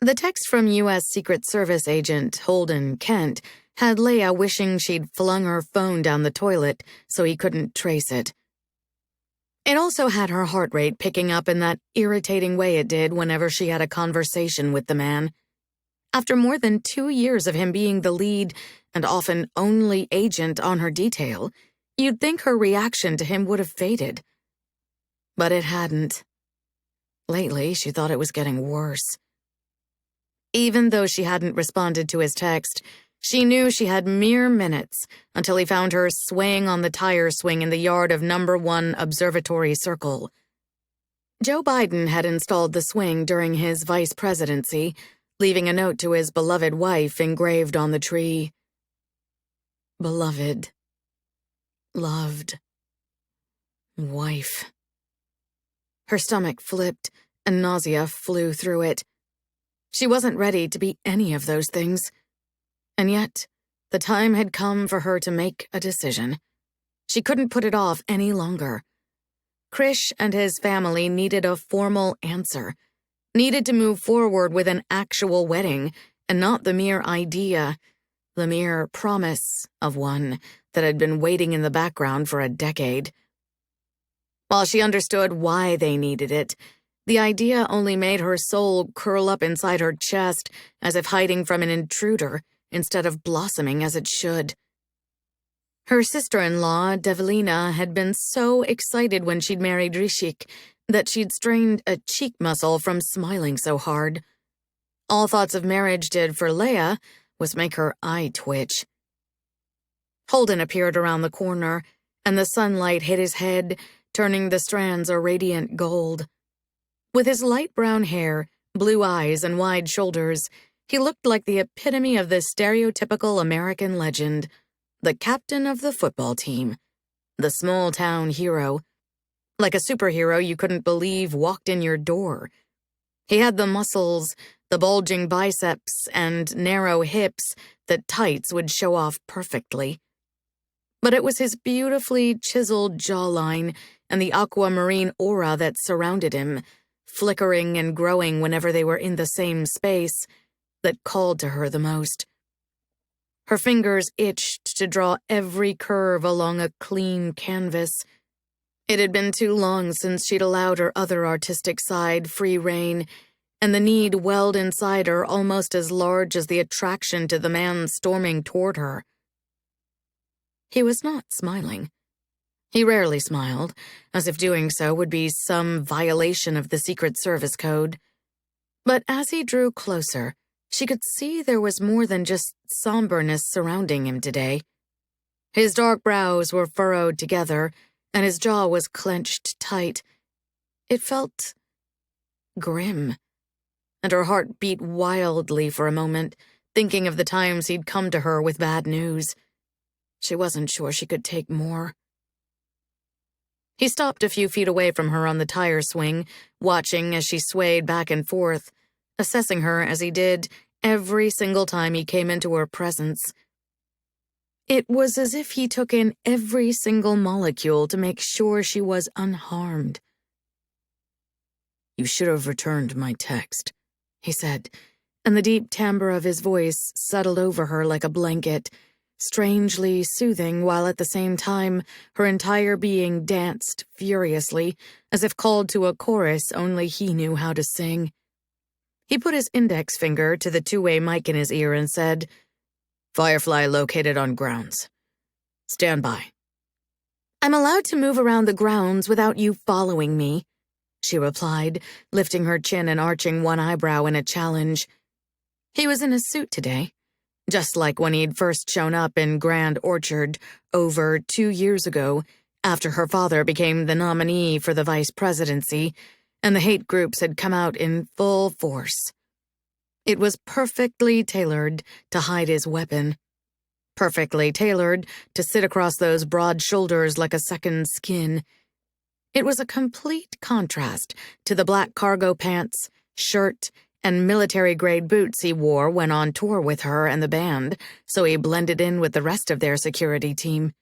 The text from U.S. Secret Service Agent Holden Kent had Leya wishing she'd flung her phone down the toilet so he couldn't trace it. It also had her heart rate picking up in that irritating way it did whenever she had a conversation with the man. After more than 2 years of him being the lead and often only agent on her detail, you'd think her reaction to him would have faded. But it hadn't. Lately, she thought it was getting worse. Even though she hadn't responded to his text, she knew she had mere minutes until he found her swaying on the tire swing in the yard of No. 1 Observatory Circle. Joe Biden had installed the swing during his vice presidency, leaving a note to his beloved wife engraved on the tree. Beloved. Loved. Wife. Her stomach flipped, and nausea flew through it. She wasn't ready to be any of those things. And yet, the time had come for her to make a decision. She couldn't put it off any longer. Krish and his family needed a formal answer, needed to move forward with an actual wedding, and not the mere idea, the mere promise of one that had been waiting in the background for a decade. While she understood why they needed it, the idea only made her soul curl up inside her chest as if hiding from an intruder instead of blossoming as it should. Her sister-in-law, Develina, had been so excited when she'd married Rishik that she'd strained a cheek muscle from smiling so hard. All thoughts of marriage did for Leya was make her eye twitch. Holden appeared around the corner, and the sunlight hit his head, turning the strands a radiant gold. With his light brown hair, blue eyes, and wide shoulders, he looked like the epitome of the stereotypical American legend, the captain of the football team, the small-town hero, like a superhero you couldn't believe walked in your door. He had the muscles, the bulging biceps, and narrow hips that tights would show off perfectly. But it was his beautifully chiseled jawline and the aquamarine aura that surrounded him, flickering and growing whenever they were in the same space, that called to her the most. Her fingers itched to draw every curve along a clean canvas. It had been too long since she'd allowed her other artistic side free rein, and the need welled inside her almost as large as the attraction to the man storming toward her. He was not smiling. He rarely smiled, as if doing so would be some violation of the Secret Service code. But as he drew closer, she could see there was more than just somberness surrounding him today. His dark brows were furrowed together, and his jaw was clenched tight. It felt grim, and her heart beat wildly for a moment, thinking of the times he'd come to her with bad news. She wasn't sure she could take more. He stopped a few feet away from her on the tire swing, watching as she swayed back and forth, assessing her as he did every single time he came into her presence. It was as if he took in every single molecule to make sure she was unharmed. "You should have returned my text," he said, and the deep timbre of his voice settled over her like a blanket, strangely soothing while at the same time her entire being danced furiously, as if called to a chorus only he knew how to sing. He put his index finger to the two-way mic in his ear and said, "Firefly located on grounds. Stand by." "I'm allowed to move around the grounds without you following me," she replied, lifting her chin and arching one eyebrow in a challenge. He was in a suit today, just like when he'd first shown up in Grand Orchard over 2 years ago, after her father became the nominee for the vice presidency, and the hate groups had come out in full force. It was perfectly tailored to hide his weapon, perfectly tailored to sit across those broad shoulders like a second skin. It was a complete contrast to the black cargo pants, shirt, and military-grade boots he wore when on tour with her and the band, so he blended in with the rest of their security team.